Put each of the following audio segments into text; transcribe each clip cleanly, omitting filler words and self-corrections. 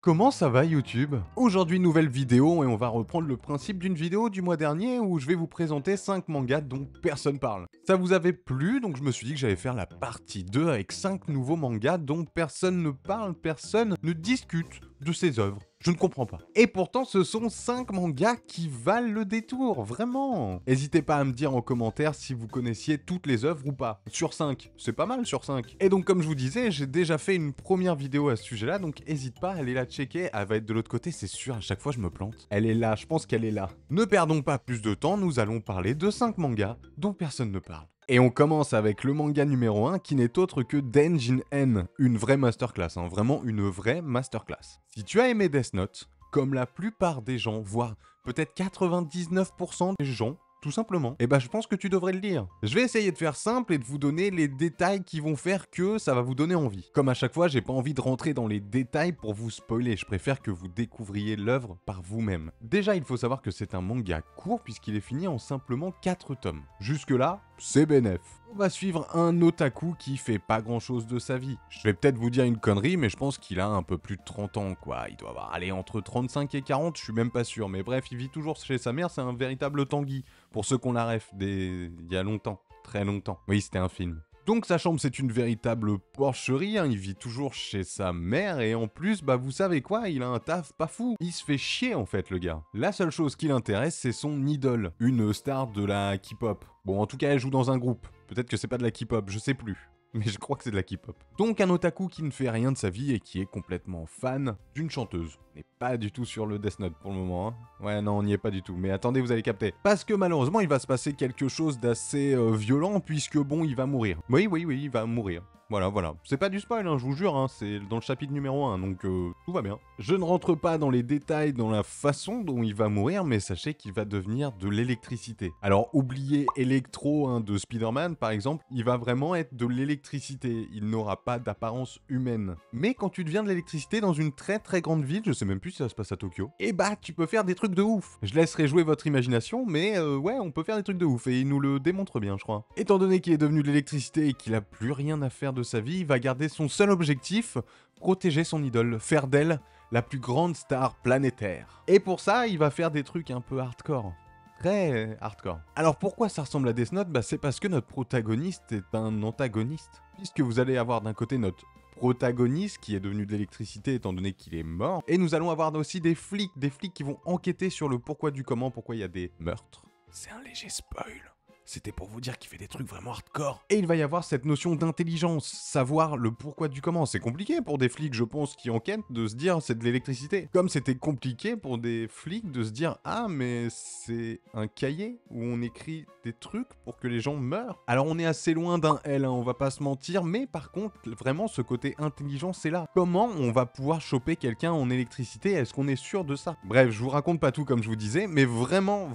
Comment ça va YouTube? Aujourd'hui nouvelle vidéo et on va reprendre le principe d'une vidéo du mois dernier où je vais vous présenter 5 mangas dont personne parle. Ça vous avait plu donc je me suis dit que j'allais faire la partie 2 avec 5 nouveaux mangas dont personne ne parle, personne ne discute de ces œuvres. Je ne comprends pas. Et pourtant ce sont 5 mangas qui valent le détour, vraiment. N'hésitez pas à me dire en commentaire si vous connaissiez toutes les œuvres ou pas. Sur 5, c'est pas mal sur 5. Et donc comme je vous disais, j'ai déjà fait une première vidéo à ce sujet-là, donc n'hésite pas à aller la checker. Elle va être de l'autre côté, c'est sûr, à chaque fois je me plante. Elle est là, je pense qu'elle est là. Ne perdons pas plus de temps, nous allons parler de 5 mangas dont personne ne parle. Et on commence avec le manga numéro 1 qui n'est autre que Denjin N, une vraie masterclass, vraiment une vraie masterclass. Si tu as aimé Death Note, comme la plupart des gens, voire peut-être 99% des gens, tout simplement, eh ben je pense que tu devrais le lire. Je vais essayer de faire simple et de vous donner les détails qui vont faire que ça va vous donner envie. Comme à chaque fois, j'ai pas envie de rentrer dans les détails pour vous spoiler, je préfère que vous découvriez l'œuvre par vous-même. Déjà, il faut savoir que c'est un manga court puisqu'il est fini en simplement 4 tomes. Jusque-là, c'est bénef. On va suivre un otaku qui fait pas grand chose de sa vie. Je vais peut-être vous dire une connerie, mais je pense qu'il a un peu plus de 30 ans, quoi. Il doit avoir, allez, entre 35 et 40, je suis même pas sûr. Mais bref, il vit toujours chez sa mère, c'est un véritable Tanguy. Pour ceux qu'on la ref, il y a longtemps, très longtemps. Oui, c'était un film. Donc sa chambre c'est une véritable porcherie, il vit toujours chez sa mère et en plus bah vous savez quoi, il a un taf pas fou. Il se fait chier en fait le gars. La seule chose qui l'intéresse c'est son idole, une star de la K-pop. Bon en tout cas elle joue dans un groupe, peut-être que c'est pas de la K-pop, je sais plus. Mais je crois que c'est de la K-pop. Donc un otaku qui ne fait rien de sa vie et qui est complètement fan d'une chanteuse. On n'est pas du tout sur le Death Note pour le moment. Ouais non on n'y est pas du tout, mais attendez vous allez capter. Parce que malheureusement il va se passer quelque chose d'assez violent puisque bon il va mourir. Oui il va mourir. Voilà. C'est pas du spoil, je vous jure, c'est dans le chapitre numéro 1, donc tout va bien. Je ne rentre pas dans les détails, dans la façon dont il va mourir, mais sachez qu'il va devenir de l'électricité. Alors, oubliez Electro de Spider-Man, par exemple, il va vraiment être de l'électricité. Il n'aura pas d'apparence humaine. Mais quand tu deviens de l'électricité dans une très très grande ville, je sais même plus si ça se passe à Tokyo, et bah, tu peux faire des trucs de ouf. Je laisserai jouer votre imagination, mais ouais, on peut faire des trucs de ouf, et il nous le démontre bien, je crois. Étant donné qu'il est devenu de l'électricité et qu'il a plus rien à faire de sa vie, il va garder son seul objectif, protéger son idole, faire d'elle la plus grande star planétaire. Et pour ça, il va faire des trucs un peu hardcore. Très hardcore. Alors pourquoi ça ressemble à Death Note? Bah c'est parce que notre protagoniste est un antagoniste. Puisque vous allez avoir d'un côté notre protagoniste qui est devenu de l'électricité étant donné qu'il est mort. Et nous allons avoir aussi des flics qui vont enquêter sur le pourquoi du comment, pourquoi il y a des meurtres. C'est un léger spoil. C'était pour vous dire qu'il fait des trucs vraiment hardcore. Et il va y avoir cette notion d'intelligence, savoir le pourquoi du comment. C'est compliqué pour des flics, je pense, qui enquêtent, de se dire c'est de l'électricité. Comme c'était compliqué pour des flics de se dire ah mais c'est un cahier où on écrit des trucs pour que les gens meurent. Alors on est assez loin d'un L, on va pas se mentir, mais par contre vraiment ce côté intelligent c'est là. Comment on va pouvoir choper quelqu'un en électricité? Est-ce qu'on est sûr de ça? Bref, je vous raconte pas tout comme je vous disais, mais vraiment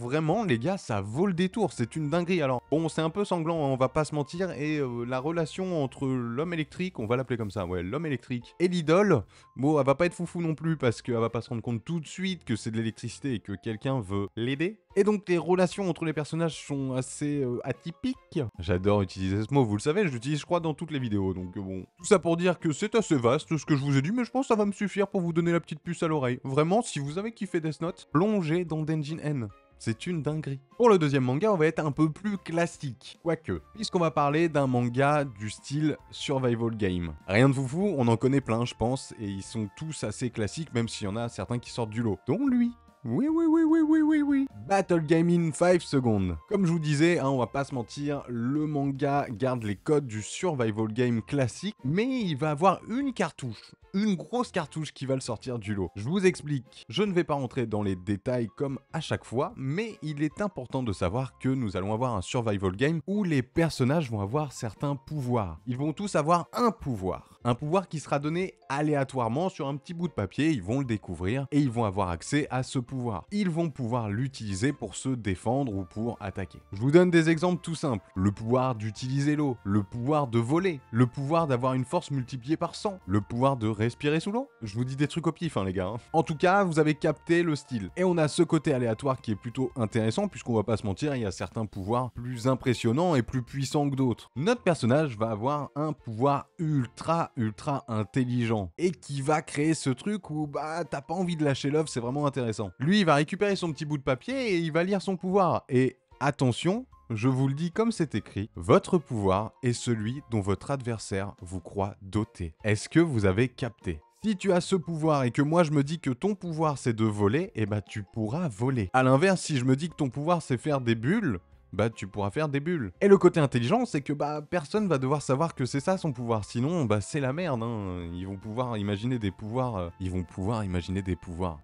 les gars, ça vaut le détour, c'est une dinguerie. Alors, bon, c'est un peu sanglant, on va pas se mentir, et la relation entre l'homme électrique, on va l'appeler comme ça, ouais, l'homme électrique, et l'idole, bon, elle va pas être foufou non plus, parce qu'elle va pas se rendre compte tout de suite que c'est de l'électricité et que quelqu'un veut l'aider. Et donc, les relations entre les personnages sont assez atypiques. J'adore utiliser ce mot, vous le savez, je l'utilise, je crois, dans toutes les vidéos, donc bon. Tout ça pour dire que c'est assez vaste, ce que je vous ai dit, mais je pense que ça va me suffire pour vous donner la petite puce à l'oreille. Vraiment, si vous avez kiffé Death Note, plongez dans Denjin N. C'est une dinguerie. Pour le deuxième manga, on va être un peu plus classique, quoique, puisqu'on va parler d'un manga du style survival game. Rien de foufou, on en connaît plein, je pense, et ils sont tous assez classiques, même s'il y en a certains qui sortent du lot, dont lui. Oui. Battle Game in 5 secondes. Comme je vous disais, on va pas se mentir, le manga garde les codes du survival game classique, mais il va avoir une cartouche. Une grosse cartouche qui va le sortir du lot. Je vous explique. Je ne vais pas rentrer dans les détails comme à chaque fois, mais il est important de savoir que nous allons avoir un survival game où les personnages vont avoir certains pouvoirs. Ils vont tous avoir un pouvoir. Un pouvoir qui sera donné aléatoirement sur un petit bout de papier, ils vont le découvrir et ils vont avoir accès à ce pouvoir. Ils vont pouvoir l'utiliser pour se défendre ou pour attaquer. Je vous donne des exemples tout simples. Le pouvoir d'utiliser l'eau, le pouvoir de voler, le pouvoir d'avoir une force multipliée par 100, le pouvoir de respirer sous l'eau. Je vous dis des trucs au pif, les gars. En tout cas, vous avez capté le style. Et on a ce côté aléatoire qui est plutôt intéressant puisqu'on va pas se mentir, il y a certains pouvoirs plus impressionnants et plus puissants que d'autres. Notre personnage va avoir un pouvoir ultra ultra intelligent et qui va créer ce truc où bah t'as pas envie de lâcher l'œuvre, c'est vraiment intéressant. Lui, il va récupérer son petit bout de papier et il va lire son pouvoir. Et attention, je vous le dis comme c'est écrit, votre pouvoir est celui dont votre adversaire vous croit doté. Est-ce que vous avez capté ? Si tu as ce pouvoir et que moi je me dis que ton pouvoir c'est de voler, eh bah tu pourras voler. A l'inverse, si je me dis que ton pouvoir c'est faire des bulles, bah tu pourras faire des bulles. Et le côté intelligent, c'est que bah personne va devoir savoir que c'est ça son pouvoir, sinon bah c'est la merde, hein. Ils vont pouvoir imaginer des pouvoirs,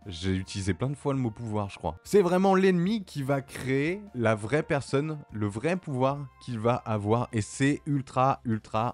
J'ai utilisé plein de fois le mot pouvoir, je crois. C'est vraiment l'ennemi qui va créer la vraie personne, le vrai pouvoir qu'il va avoir, et c'est ultra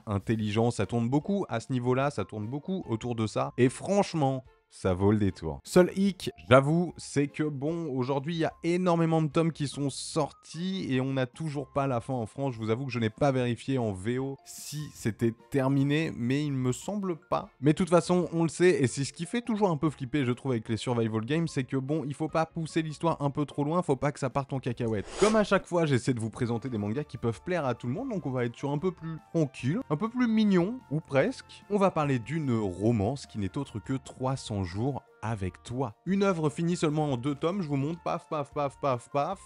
intelligent, ça tourne beaucoup à ce niveau-là, ça tourne beaucoup autour de ça, et franchement, ça vaut le détour. Seul hic, j'avoue, c'est que bon, aujourd'hui, il y a énormément de tomes qui sont sortis et on n'a toujours pas la fin en France. Je vous avoue que je n'ai pas vérifié en VO si c'était terminé, mais il me semble pas. Mais de toute façon, on le sait, et c'est ce qui fait toujours un peu flipper, je trouve, avec les survival games, c'est que bon, il faut pas pousser l'histoire un peu trop loin, faut pas que ça parte en cacahuète. Comme à chaque fois, j'essaie de vous présenter des mangas qui peuvent plaire à tout le monde, donc on va être sur un peu plus tranquille, un peu plus mignon, ou presque. On va parler d'une romance qui n'est autre que 300 jours avec toi. Une œuvre finie seulement en 2 tomes, je vous montre, paf, paf, paf, paf, paf.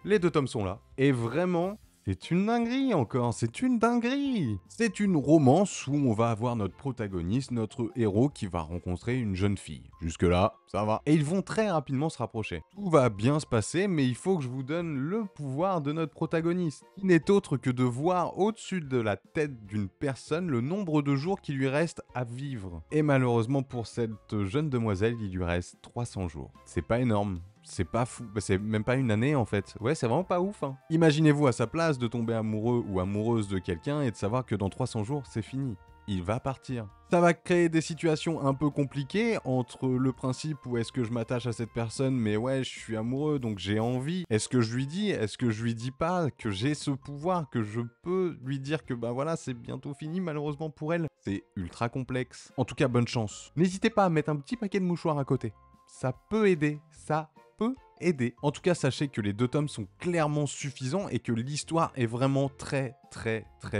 Les 2 tomes sont là. Et vraiment, c'est une dinguerie encore, c'est une dinguerie. C'est une romance où on va avoir notre protagoniste, notre héros qui va rencontrer une jeune fille. Jusque là, ça va. Et ils vont très rapidement se rapprocher. Tout va bien se passer, mais il faut que je vous donne le pouvoir de notre protagoniste, qui n'est autre que de voir au-dessus de la tête d'une personne le nombre de jours qui lui reste à vivre. Et malheureusement pour cette jeune demoiselle, il lui reste 300 jours. C'est pas énorme. C'est pas fou, bah, c'est même pas une année en fait. Ouais, c'est vraiment pas ouf, hein. Imaginez-vous à sa place de tomber amoureux ou amoureuse de quelqu'un et de savoir que dans 300 jours, c'est fini. Il va partir. Ça va créer des situations un peu compliquées entre le principe où est-ce que je m'attache à cette personne, mais ouais, je suis amoureux, donc j'ai envie. Est-ce que je lui dis? Est-ce que je lui dis pas que j'ai ce pouvoir, que je peux lui dire que bah voilà, c'est bientôt fini malheureusement pour elle? C'est ultra complexe. En tout cas, bonne chance. N'hésitez pas à mettre un petit paquet de mouchoirs à côté. Ça peut aider, ça peut aider. En tout cas, sachez que les 2 tomes sont clairement suffisants et que l'histoire est vraiment très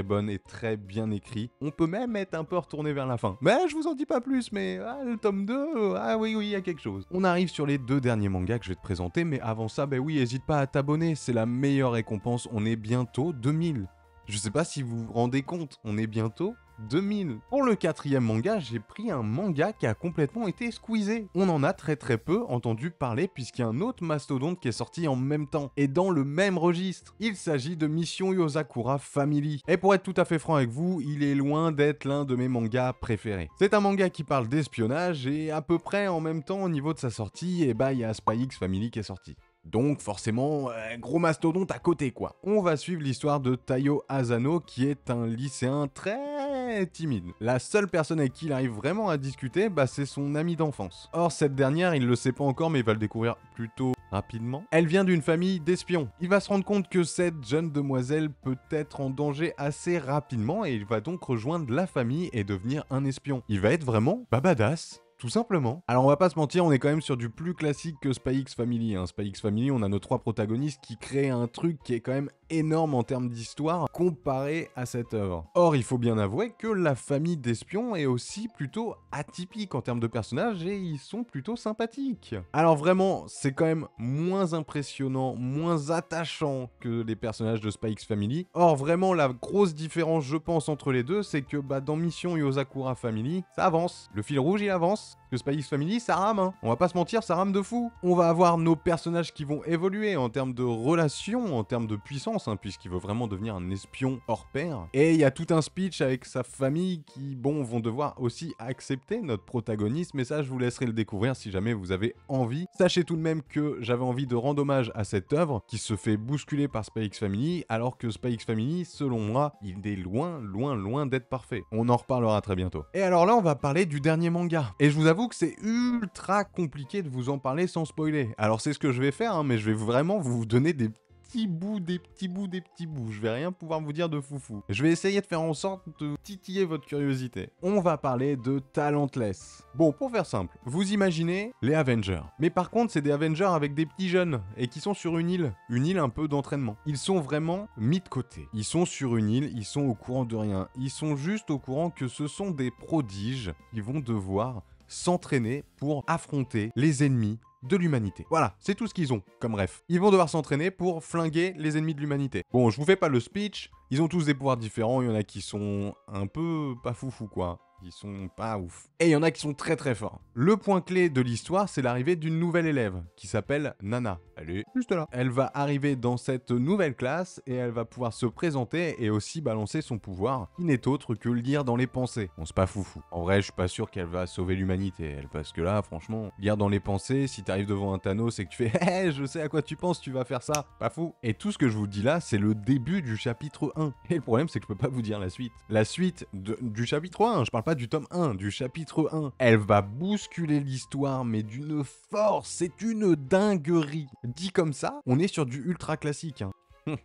bonne et très bien écrite. On peut même être un peu retourné vers la fin. Mais je vous en dis pas plus, mais le tome 2, oui, il y a quelque chose. On arrive sur les 2 derniers mangas que je vais te présenter, mais avant ça, bah oui, n'hésite pas à t'abonner, c'est la meilleure récompense. On est bientôt 2000. Je sais pas si vous vous rendez compte, on est bientôt 2000. Pour le 4e manga, j'ai pris un manga qui a complètement été squeezé. On en a très peu entendu parler puisqu'il y a un autre mastodonte qui est sorti en même temps et dans le même registre. Il s'agit de Mission Yozakura Family. Et pour être tout à fait franc avec vous, il est loin d'être l'un de mes mangas préférés. C'est un manga qui parle d'espionnage et à peu près en même temps au niveau de sa sortie, et bah il y a Spy X Family qui est sorti. Donc forcément, gros mastodonte à côté quoi. On va suivre l'histoire de Taiyo Asano qui est un lycéen très timide. La seule personne avec qui il arrive vraiment à discuter, bah c'est son amie d'enfance. Or cette dernière, il le sait pas encore mais il va le découvrir plutôt rapidement. Elle vient d'une famille d'espions. Il va se rendre compte que cette jeune demoiselle peut être en danger assez rapidement et il va donc rejoindre la famille et devenir un espion. Il va être vraiment badass. Tout simplement. Alors on va pas se mentir, on est quand même sur du plus classique que Spy X Family. Spy X Family, on a nos 3 protagonistes qui créent un truc qui est quand même énorme en termes d'histoire comparé à cette œuvre. Or, il faut bien avouer que la famille d'espions est aussi plutôt atypique en termes de personnages et ils sont plutôt sympathiques. Alors vraiment, c'est quand même moins impressionnant, moins attachant que les personnages de Spy X Family. Or, vraiment, la grosse différence, je pense, entre les deux, c'est que dans Mission Yozakura Family, ça avance. Le fil rouge, il avance. Que Spy X Family, ça rame, hein. On va pas se mentir, ça rame de fou. On va avoir nos personnages qui vont évoluer en termes de relations, en termes de puissance, puisqu'il veut vraiment devenir un espion hors pair. Et il y a tout un speech avec sa famille qui, bon, vont devoir aussi accepter notre protagoniste, mais ça, je vous laisserai le découvrir si jamais vous avez envie. Sachez tout de même que j'avais envie de rendre hommage à cette œuvre qui se fait bousculer par Spy X Family, alors que Spy X Family, selon moi, il est loin d'être parfait. On en reparlera très bientôt. Et alors là, on va parler du dernier manga. Et je vous avoue que c'est ultra compliqué de vous en parler sans spoiler. Alors c'est ce que je vais faire, mais je vais vraiment vous donner des petits bouts, des petits bouts, des petits bouts. Je vais rien pouvoir vous dire de foufou. Je vais essayer de faire en sorte de titiller votre curiosité. On va parler de Talentless. Bon, pour faire simple, vous imaginez les Avengers. Mais par contre, c'est des Avengers avec des petits jeunes et qui sont sur une île un peu d'entraînement. Ils sont vraiment mis de côté. Ils sont sur une île, ils sont au courant de rien. Ils sont juste au courant que ce sont des prodiges qui vont devoir s'entraîner pour affronter les ennemis de l'humanité. Voilà, c'est tout ce qu'ils ont comme ref. Ils vont devoir s'entraîner pour flinguer les ennemis de l'humanité. Bon, je vous fais pas le speech, ils ont tous des pouvoirs différents, il y en a qui sont un peu pas foufou quoi. Ils sont pas ouf. Et il y en a qui sont très très forts. Le point clé de l'histoire, c'est l'arrivée d'une nouvelle élève qui s'appelle Nana. Elle est juste là. Elle va arriver dans cette nouvelle classe et elle va pouvoir se présenter et aussi balancer son pouvoir, qui n'est autre que lire dans les pensées. Bon, c'est pas foufou. En vrai, je suis pas sûr qu'elle va sauver l'humanité, elle, parce que là, franchement, lire dans les pensées, si t'arrives devant un Thanos et que tu fais « Hé, je sais à quoi tu penses, tu vas faire ça », pas fou. Et tout ce que je vous dis là, c'est le début du chapitre 1. Et le problème, c'est que je peux pas vous dire la suite. La suite du chapitre 1, je parle pas du tome 1, du chapitre 1. Elle va bousculer l'histoire, mais d'une force, c'est une dinguerie. Dit comme ça, on est sur du ultra classique. Hein.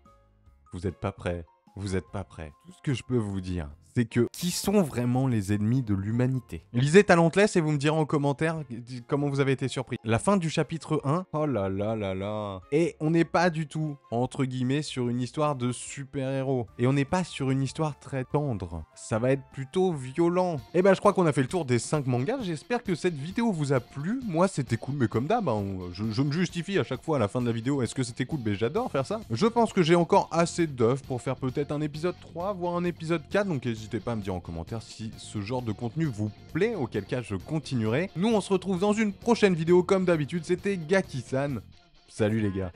Vous êtes pas prêts. Vous êtes pas prêts. Tout ce que je peux vous dire, c'est que qui sont vraiment les ennemis de l'humanité? Lisez Talentless et vous me direz en commentaire comment vous avez été surpris. La fin du chapitre 1, oh là là là là. Et on n'est pas du tout, entre guillemets, sur une histoire de super-héros. Et on n'est pas sur une histoire très tendre. Ça va être plutôt violent. Et ben je crois qu'on a fait le tour des 5 mangas. J'espère que cette vidéo vous a plu. Moi c'était cool, mais comme d'hab, hein, je me justifie à chaque fois à la fin de la vidéo. Est-ce que c'était cool? Mais j'adore faire ça. Je pense que j'ai encore assez d'œufs pour faire peut-être un épisode 3, voire un épisode 4. Donc n'hésitez pas à me dire en commentaire si ce genre de contenu vous plaît, auquel cas je continuerai. Nous on se retrouve dans une prochaine vidéo comme d'habitude, c'était Gaki-san. Salut les gars.